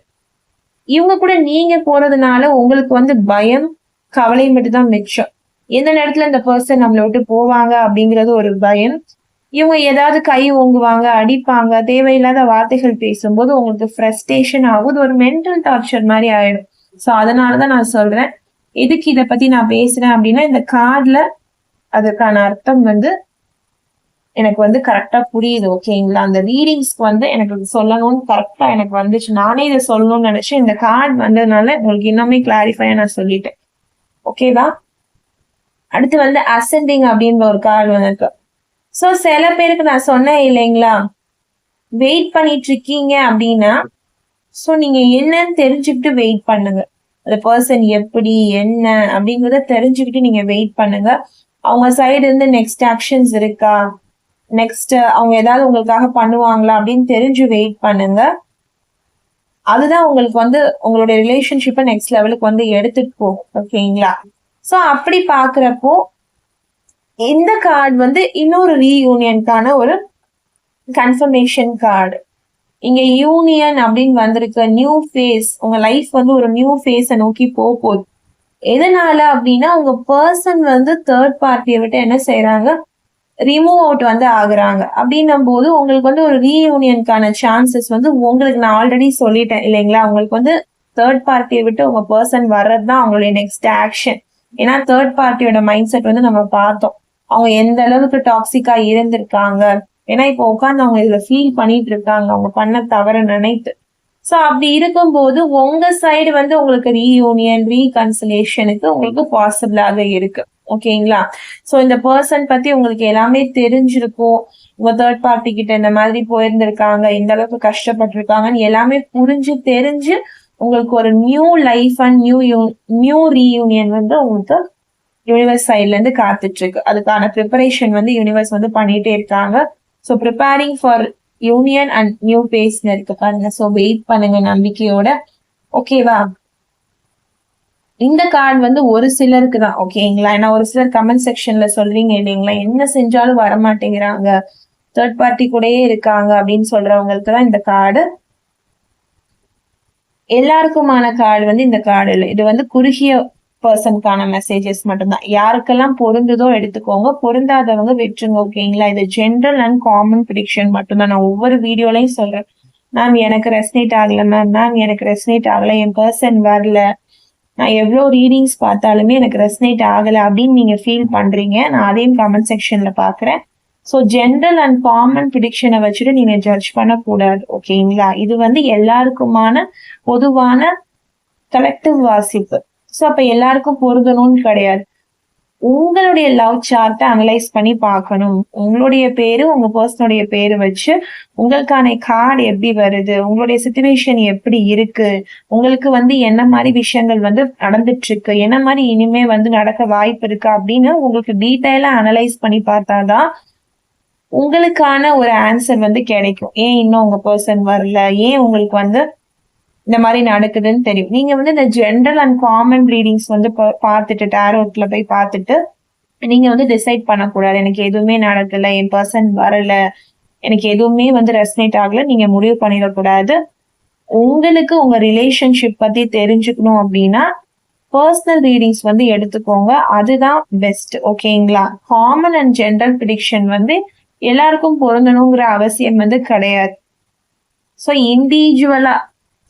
இவங்க கூட நீங்க போறதுனால உங்களுக்கு வந்து பயம், கவலை மட்டும் தான் மிச்சம். எந்த நேரத்துல இந்த பர்சன் நம்மளை விட்டு போவாங்க அப்படிங்கிறது ஒரு பயம். இவங்க ஏதாவது கை ஓங்குவாங்க, அடிப்பாங்க, தேவையில்லாத வார்த்தைகள் பேசும்போது உங்களுக்கு ஃப்ரஸ்ட்ரேஷன் ஆகுது, ஒரு மென்டல் டார்ச்சர் மாதிரி ஆயிடும். சோ அதனாலதான் நான் சொல்றேன், எதுக்கு இதை பத்தி நான் பேசுறேன் அப்படின்னா இந்த கார்டுல அதுக்கான அர்த்தம் வந்து எனக்கு வந்து கரெக்டா புரியுது. ஓகேங்களா? அந்த ரீடிங்ஸ்க்கு வந்து எனக்கு சொல்லணும்னு கரெக்டா எனக்கு வந்துச்சு. நானே இதை சொல்லணும்னு நினைச்சேன், இந்த கார்டு வந்ததுனால உங்களுக்கு இன்னுமே கிளாரிஃபையா நான் சொல்லிட்டேன். ஓகேவா? அடுத்து வந்து அசெண்டிங் அப்படின்ற ஒரு கார்டு வந்திருக்கு. சோ சில பேருக்கு நான் சொன்னேன் இல்லைங்களா, வெயிட் பண்ணிட்டு இருக்கீங்க அப்படின்னா சோ நீங்க என்னன்னு தெரிஞ்சுக்கிட்டு வெயிட் பண்ணுங்க. அந்த பர்சன் எப்படி என்ன அப்படிங்கறத தெரிஞ்சுக்கிட்டு நீங்க வெயிட் பண்ணுங்க. அவங்க சைடு இருந்து நெக்ஸ்ட் ஆக்ஷன்ஸ் இருக்கா, நெக்ஸ்ட் அவங்க ஏதாவது உங்களுக்காக பண்ணுவாங்களா அப்படின்னு தெரிஞ்சு வெயிட் பண்ணுங்க. அதுதான் உங்களுக்கு வந்து உங்களுடைய ரிலேஷன்ஷிப்பை நெக்ஸ்ட் லெவலுக்கு வந்து எடுத்துட்டு போகும். ஓகேங்களா? சோ அப்படி பாக்குறப்போ இந்த கார்டு வந்து இன்னொரு ரீயூனியனுக்கான ஒரு கன்ஃபர்மேஷன் கார்டு. இங்க யூனியன் அப்படின்னு வந்திருக்க நியூ ஃபேஸ், உங்க லைஃப் வந்து ஒரு நியூ ஃபேஸை நோக்கி போகுது. எதனால அப்படின்னா உங்க பர்சன் வந்து தேர்ட் பார்ட்டியை விட்டு என்ன செய்யறாங்க, ரிமூவ் அவுட் வந்து ஆகுறாங்க. அப்படின்னும் போது உங்களுக்கு வந்து ஒரு ரீயூனியனுக்கான சான்சஸ் வந்து உங்களுக்கு நான் ஆல்ரெடி சொல்லிட்டேன் இல்லைங்களா, உங்களுக்கு வந்து தேர்ட் பார்ட்டியை விட்டு உங்க பர்சன் வர்றது தான் அவங்களுடைய நெக்ஸ்ட் ஆக்ஷன். ஏன்னா தேர்ட் பார்ட்டியோட மைண்ட் செட் வந்து நம்ம பார்த்தோம், அவங்க எந்த அளவுக்கு டாக்ஸிக்கா இருந்திருக்காங்க. ஏன்னா இப்போ உட்காந்து அவங்க இதுல ஃபீல் பண்ணிட்டு இருக்காங்க, அவங்க பண்ண தவற நினைத்து. சோ அப்படி இருக்கும்போது உங்க சைடு வந்து உங்களுக்கு ரீயூனியன் ரீகன்சிலேஷனுக்கு உங்களுக்கு பாசிபிளாக இருக்கு. ஓகேங்களா? சோ இந்த பர்சன் பத்தி உங்களுக்கு எல்லாமே தெரிஞ்சிருக்கும். உங்க தேர்ட் பார்ட்டி கிட்ட இந்த மாதிரி போயிருந்திருக்காங்க, இந்த அளவுக்கு கஷ்டப்பட்டிருக்காங்கன்னு எல்லாமே புரிஞ்சு தெரிஞ்சு உங்களுக்கு ஒரு new life and new reunion வந்து உங்களுக்கு யூனிவர்ஸ் சைட்ல இருந்து காத்துட்டு இருக்கு. அதுக்கான ப்ரிப்பரேஷன் வந்து யூனிவர்ஸ் வந்து பண்ணிட்டே இருக்காங்க. So preparing for union and new பேஸ்ல இருக்கு பாருங்க. ஸோ வெயிட் பண்ணுங்க நம்பிக்கையோட. ஓகேவா? இந்த கார்டு வந்து ஒரு சிலருக்கு தான். ஓகேங்களா? ஏன்னா ஒரு சிலர் கமெண்ட் செக்ஷன்ல சொல்றீங்க இல்லைங்களா, என்ன செஞ்சாலும் வரமாட்டேங்கிறாங்க, தேர்ட் பார்ட்டி கூடயே இருக்காங்க அப்படின்னு சொல்றவங்களுக்கு தான் இந்த கார்டு. எல்லாருக்குமான கார்டு வந்து இந்த கார்டு இல்லை. இது வந்து குறுகிய பர்சனுக்கான மெசேஜஸ் மட்டும்தான். யாருக்கெல்லாம் பொருந்துதோ எடுத்துக்கோங்க, பொருந்தாதவங்க விட்டுருங்க. ஓகேங்களா? இது ஜென்ரல் அண்ட் காமன் ப்ரிடிக்ஷன் மட்டும்தான். நான் ஒவ்வொரு வீடியோலையும் சொல்றேன், மேம் எனக்கு ரெஸ்னேட் ஆகல, மேம் எனக்கு ரெஸ்னேட் ஆகல, என் பர்சன் வரல, நான் எவ்வளோ ரீடிங்ஸ் பார்த்தாலுமே எனக்கு ரெஸ்னேட் ஆகல அப்படின்னு நீங்க ஃபீல் பண்றீங்க. நான் அதையும் கமெண்ட் செக்ஷன்ல பாக்குறேன். ஸோ ஜென்ரல் அண்ட் காமன் ப்ரிடிக்ஷனை வச்சுட்டு நீங்க ஜட்ஜ் பண்ணக்கூடாது. ஓகேங்களா? இது வந்து எல்லாருக்குமான பொதுவான கலெக்டிவ் வாசிப்பு. ஸோ அப்ப எல்லாருக்கும் பொருந்தணும்னு கிடையாது. உங்களுடைய லவ் சார்ட்டை அனலைஸ் பண்ணி பார்க்கணும். உங்களுடைய பேரு உங்க பர்சனுடைய பேரு வச்சு உங்களுக்கான கார்டு எப்படி வருது, உங்களுடைய சிச்சுவேஷன் எப்படி இருக்கு, உங்களுக்கு வந்து என்ன மாதிரி விஷயங்கள் வந்து நடந்துட்டு இருக்கு, என்ன மாதிரி இனிமே வந்து நடக்க வாய்ப்பு இருக்கு அப்படின்னு உங்களுக்கு டீட்டெயிலா அனலைஸ் பண்ணி பார்த்தாதான் உங்களுக்கான ஒரு ஆன்சர் வந்து கிடைக்கும். ஏன் இன்னும் உங்க பர்சன் வரல, ஏன் உங்களுக்கு வந்து இந்த மாதிரி நடக்குதுன்னு தெரியும். நீங்க வந்து இந்த ஜென்ரல் அண்ட் காமன் ரீடிங்ஸ் வந்து பார்த்துட்டு டேரோட்ல போய் பார்த்துட்டு நீங்க வந்து டிசைட் பண்ணக்கூடாது, எனக்கு எதுவுமே நடக்கல, என் பர்சன் வரல, எனக்கு எதுவுமே வந்து ரெஸ்னேட் ஆகல, நீங்க முடிவு பண்ணிடக்கூடாது. உங்களுக்கு உங்க ரிலேஷன்ஷிப் பத்தி தெரிஞ்சுக்கணும் அப்படின்னா பர்சனல் ரீடிங்ஸ் வந்து எடுத்துக்கோங்க, அதுதான் பெஸ்ட். ஓகேங்களா? காமன் அண்ட் ஜென்ரல் ப்ரிடிக்ஷன் வந்து எல்லாருக்கும் பொருந்தணுங்கிற அவசியம் வந்து கிடையாது. ஸோ இண்டிவிஜுவலா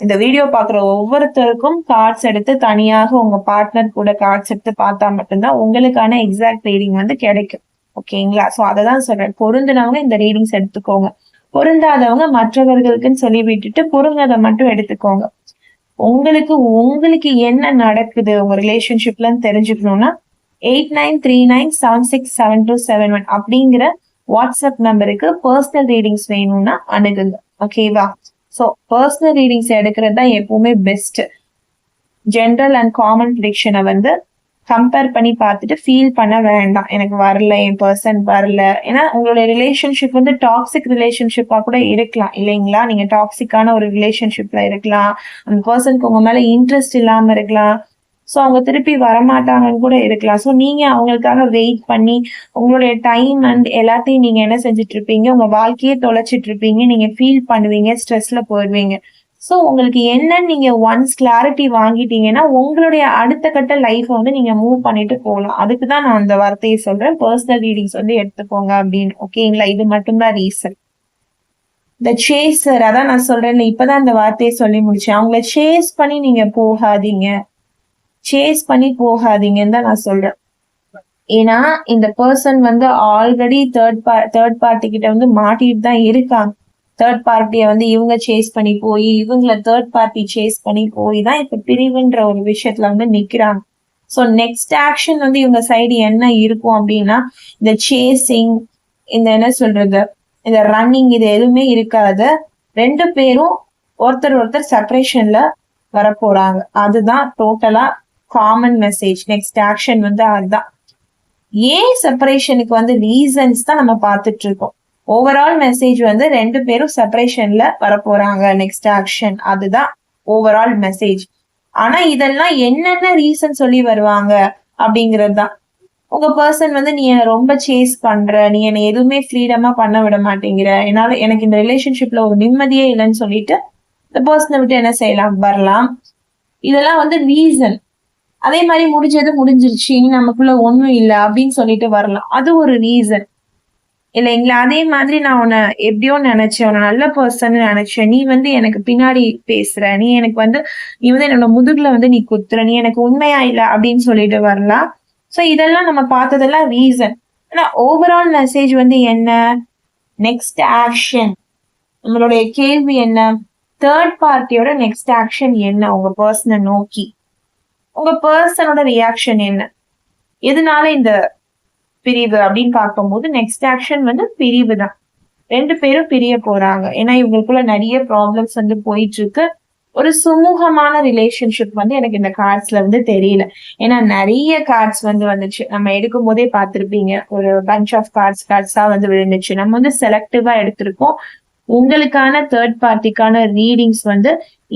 இந்த வீடியோ பாக்குற ஒவ்வொருத்தருக்கும் கார்ட்ஸ் எடுத்து தனியாக உங்க பார்ட்னர் கூட கார்ட்ஸ் எடுத்து பார்த்தா மட்டும்தான் உங்களுக்கான எக்ஸாக்ட் ரீடிங் வந்து கிடைக்கும். ஓகேங்களா? ஸோ அதை தான் சொல்றேன், பொருந்தினவங்க இந்த ரீடிங்ஸ் எடுத்துக்கோங்க, பொருந்தாதவங்க மற்றவர்களுக்குன்னு சொல்லி விட்டுட்டு பொருந்ததை மட்டும் எடுத்துக்கோங்க. உங்களுக்கு என்ன நடக்குது உங்க ரிலேஷன்ஷிப்லன்னு தெரிஞ்சுக்கணும்னா 8939767271 அப்படிங்கிற வாட்ஸ்அப் நம்பருக்கு பர்சனல் ரீடிங்ஸ் வேணும்னா அணுகுங்க. ஓகேவா? ஸோ பர்சனல் ரீடிங்ஸ் எடுக்கிறது தான் எப்பவுமே பெஸ்ட். ஜென்ரல் அண்ட் காமன் ப்ரிடிக்ஷனை வந்து கம்பேர் பண்ணி பார்த்துட்டு ஃபீல் பண்ண வேண்டாம், எனக்கு வரல, என் பர்சன் வரல. ஏன்னா உங்களுடைய ரிலேஷன்ஷிப் வந்து டாக்ஸிக் ரிலேஷன்ஷிப்பா கூட இருக்கலாம் இல்லைங்களா? நீங்க டாக்ஸிக்கான ஒரு ரிலேஷன்ஷிப்ல இருக்கலாம், அந்த பர்சனுக்கு உங்க மேல இன்ட்ரெஸ்ட் இல்லாம இருக்கலாம், ஸோ அவங்க திருப்பி வரமாட்டாங்கன்னு கூட இருக்கலாம். ஸோ நீங்க அவங்களுக்காக வெயிட் பண்ணி உங்களுடைய டைம் அண்ட் எல்லாத்தையும் நீங்க என்ன செஞ்சுட்டு இருப்பீங்க, உங்க வாழ்க்கையே தொலைச்சிட்டு இருப்பீங்க, நீங்க ஃபீல் பண்ணுவீங்க, ஸ்ட்ரெஸ்ல போயிடுவீங்க. ஸோ உங்களுக்கு என்னன்னு நீங்க ஒன்ஸ் கிளாரிட்டி வாங்கிட்டீங்கன்னா உங்களுடைய அடுத்த கட்ட லைஃப் வந்து நீங்க மூவ் பண்ணிட்டு போகலாம். அதுக்கு தான் நான் அந்த வார்த்தையை சொல்றேன், பர்சனல் ரீடிங்ஸ் வந்து எடுத்துக்கோங்க அப்படின்னு. ஓகேங்களா? இது மட்டும்தான் ரீசன். இந்த சேசர், அதான் நான் சொல்றேன், இப்பதான் அந்த வார்த்தையை சொல்லி முடிச்சேன். அவங்கள சேஸ் பண்ணி நீங்க போகாதீங்க, சேஸ் பண்ணி போகாதீங்கன்னு தான் நான் சொல்றேன். ஏன்னா இந்த பர்சன் வந்து ஆல்ரெடி தேர்ட் பார்ட்டி கிட்ட வந்து மாட்டிட்டு தான் இருக்காங்க. தேர்ட் பார்ட்டியை வந்து இவங்க சேஸ் பண்ணி போய் இவங்களை தேர்ட் பார்ட்டி சேஸ் பண்ணி போய் தான் இப்ப பிரிவுன்ற ஒரு விஷயத்துல வந்து நிக்கிறாங்க. ஸோ நெக்ஸ்ட் ஆக்ஷன் வந்து இவங்க சைடு என்ன இருக்கும் அப்படின்னா இந்த சேசிங், இந்த என்ன சொல்றது, இந்த ரன்னிங், இது எதுவுமே இருக்காது. ரெண்டு பேரும் ஒருத்தர் செப்பரேஷன்ல வரப்போறாங்க. அதுதான் டோட்டலா காமன் மெசேஜ். நெக்ஸ்ட் ஆக்ஷன் வந்து அதுதான். ஏன் செப்பரேஷனுக்கு வந்து ரீசன்ஸ் தான் நம்ம பார்த்துட்டு இருக்கோம். ஓவரால் மெசேஜ் வந்து ரெண்டு பேரும் செப்பரேஷன்ல வரப்போறாங்க, நெக்ஸ்ட் ஆக்ஷன், அதுதான் ஓவரால் மெசேஜ். ஆனா இதெல்லாம் என்னென்ன ரீசன் சொல்லி வருவாங்க அப்படிங்கிறது தான். உங்க பர்சன் வந்து நீ என்ன ரொம்ப சேஸ் பண்ற, நீ என்னை எதுவுமே ஃப்ரீடமா பண்ண விட மாட்டேங்கிற, எனக்கு இந்த ரிலேஷன்ஷிப்ல ஒரு நிம்மதியே இல்லைன்னு சொல்லிட்டு இந்த பர்சனை விட்டு என்ன செய்யலாம், வரலாம். இதெல்லாம் வந்து ரீசன். அதே மாதிரி முடிஞ்சது முடிஞ்சிருச்சு, இனி நமக்குள்ள ஒண்ணும் இல்லை அப்படின்னு சொல்லிட்டு வரலாம். அது ஒரு ரீசன் இல்லைங்களா? அதே மாதிரி நான் உன்னை எப்படியோ நினைச்சேன், உன்னை நல்ல பர்சன் நினைச்சேன், நீ வந்து எனக்கு பின்னாடி பேசுற, நீ வந்து என்னோட முதுகுல வந்து நீ குத்துற, நீ எனக்கு உண்மையா இல்லை அப்படின்னு சொல்லிட்டு வரலாம். சோ இதெல்லாம் நம்ம பார்த்ததெல்லாம் ரீசன். ஆனா ஓவரால் மெசேஜ் வந்து என்ன? Next action. நம்மளுடைய கேள்வி என்ன? தேர்ட் பார்ட்டியோட நெக்ஸ்ட் ஆக்ஷன் என்ன உங்க பர்சனை நோக்கி? உங்க பர்சனோட ரியாக்ஷன் என்ன? எதனால இந்த பிரிவு அப்படின்னு பார்க்கும்போது நெக்ஸ்ட் ஆக்ஷன் வந்து பிரிவு தான். 2 பேரும் பிரிய போறாங்க. ஏன்னா இவங்களுக்குள்ள நிறைய ப்ராப்ளம்ஸ் வந்து போயிட்டு இருக்கு. ஒரு சுமூகமான ரிலேஷன்ஷிப் வந்து எனக்கு இந்த கார்ட்ஸ்ல வந்து தெரியல. ஏன்னா நிறைய கார்ட்ஸ் வந்து வந்துச்சு. நம்ம எடுக்கும் போதே பார்த்திருப்பீங்க. ஒரு பஞ்ச் ஆஃப் கார்ட்ஸா வந்து விழுந்துச்சு. நம்ம வந்து செலக்டிவா எடுத்திருக்கோம். உங்களுக்கான தேர்ட் பார்ட்டிக்கான ரீடிங்ஸ் வந்து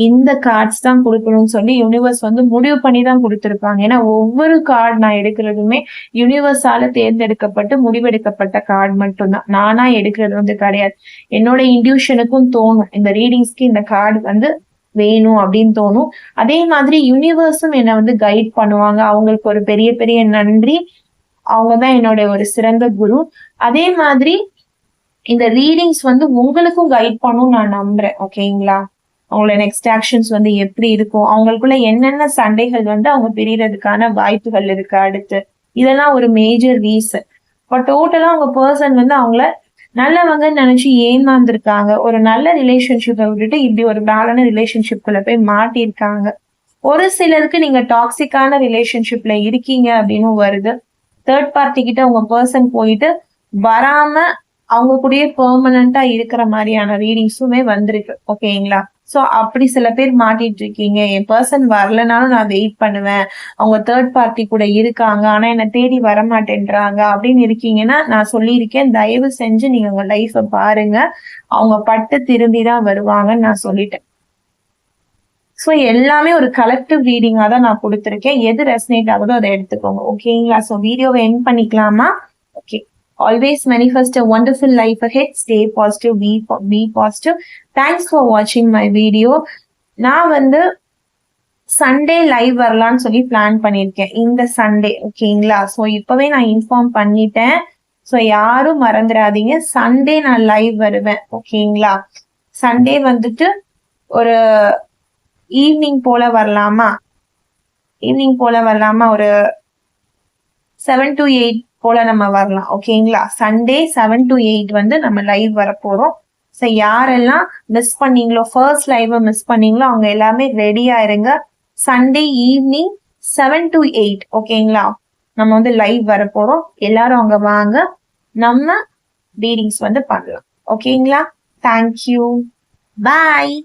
இந்த கார்ட்ஸ் தான் கொடுக்கணும்னு சொல்லி யூனிவர்ஸ் வந்து முடிவு பண்ணி தான் கொடுத்துருப்பாங்க. ஏன்னா ஒவ்வொரு கார்டு நான் எடுக்கிறதுமே யூனிவர்ஸால தேர்ந்தெடுக்கப்பட்டு முடிவெடுக்கப்பட்ட கார்டு மட்டும்தான். நானா எடுக்கிறது வந்து கிடையாது. என்னோட இன்ட்யூஷனுக்கும் தோணும் இந்த ரீடிங்ஸ்க்கு இந்த கார்டு வந்து வேணும் அப்படின்னு தோணும். அதே மாதிரி யூனிவர்ஸும் என்னை வந்து கைட் பண்ணுவாங்க. அவங்களுக்கு ஒரு பெரிய பெரிய நன்றி. அவங்கதான் என்னோட ஒரு சிறந்த குரு. அதே மாதிரி இந்த ரீடிங்ஸ் வந்து உங்களுக்கும் கைட் பண்ணும் நான் நம்புறேன். ஓகேங்களா? அவங்களோட நெக்ஸ்ட் ஆக்ஷன்ஸ் வந்து எப்படி இருக்கும், அவங்களுக்குள்ள என்னென்ன சண்டைகள் வந்து அவங்க பிரியறதுக்கான வாய்ப்புகள் இருக்கு அடுத்து, இதெல்லாம் ஒரு மேஜர் ரீசன். பட் டோட்டலா அவங்க பர்சன் வந்து அவங்கள நல்லவங்கன்னு நினைச்சு ஏமாந்துருக்காங்க. ஒரு நல்ல ரிலேஷன்ஷிப்பை விட்டுட்டு இப்படி ஒரு பேடான ரிலேஷன்ஷிப்குள்ள போய் மாட்டிருக்காங்க. ஒரு சிலருக்கு நீங்க டாக்ஸிக்கான ரிலேஷன்ஷிப்ல இருக்கீங்க அப்படின்னு வருது. தேர்ட் பார்ட்டி கிட்ட உங்க பர்சன் போயிட்டு வராம அவங்க கூடயே பெர்மனண்டா இருக்கிற மாதிரியான ரீடிங்ஸுமே வந்திருக்கு. ஓகேங்களா? சோ அப்படி சில பேர் மாட்டிட்டு இருக்கீங்க. என் பர்சன் வரலனாலும் நான் வெயிட் பண்ணுவேன், அவங்க தேர்ட் பார்ட்டி கூட இருக்காங்க ஆனா என்ன தேடி வரமாட்டேன்றாங்க அப்படின்னு இருக்கீங்கன்னா நான் சொல்லியிருக்கேன், தயவு செஞ்சு நீங்க உங்க லைஃப பாருங்க. அவங்க பட்டு திரும்பிதான் வருவாங்கன்னு நான் சொல்லிட்டேன். ஸோ எல்லாமே ஒரு கலெக்டிவ் ரீடிங்கா தான் நான் கொடுத்துருக்கேன். எது ரெசனேட் ஆகுதோ அதை எடுத்துக்கோங்க. ஓகேங்களா? ஸோ வீடியோவை எண்ட் பண்ணிக்கலாமா? Okay. Always manifest a wonderful life ahead. Stay positive, be positive. Thanks for watching my video. நான் வந்து சண்டே லைவ் வரலான்னு சொல்லி பிளான் பண்ணியிருக்கேன் இந்த சண்டே. ஓகேங்களா? ஸோ இப்பவே நான் இன்ஃபார்ம் பண்ணிட்டேன். ஸோ யாரும் மறந்துடாதீங்க, சண்டே நான் லைவ் வருவேன். ஓகேங்களா? சண்டே வந்துட்டு ஒரு ஈவினிங் போல வரலாமா? ஒரு 7 to 8 போல நம்ம வரலாம். ஓகேங்களா? சண்டே 7 to 8 வந்து நம்ம லைவ் வர போறோம். ஸோ யாரெல்லாம் மிஸ் பண்ணீங்களோ, ஃபர்ஸ்ட் லைவ் மிஸ் பண்ணீங்களோ அவங்க எல்லாமே ரெடியா இருங்க. சண்டே ஈவினிங் 7 to 8 ஓகேங்களா? நம்ம வந்து லைவ் வர போறோம். எல்லாரும் அங்க வாங்க, நம்ம ரீடிங்ஸ் வந்து பண்ணலாம். ஓகேங்களா? தேங்க்யூ, பாய்.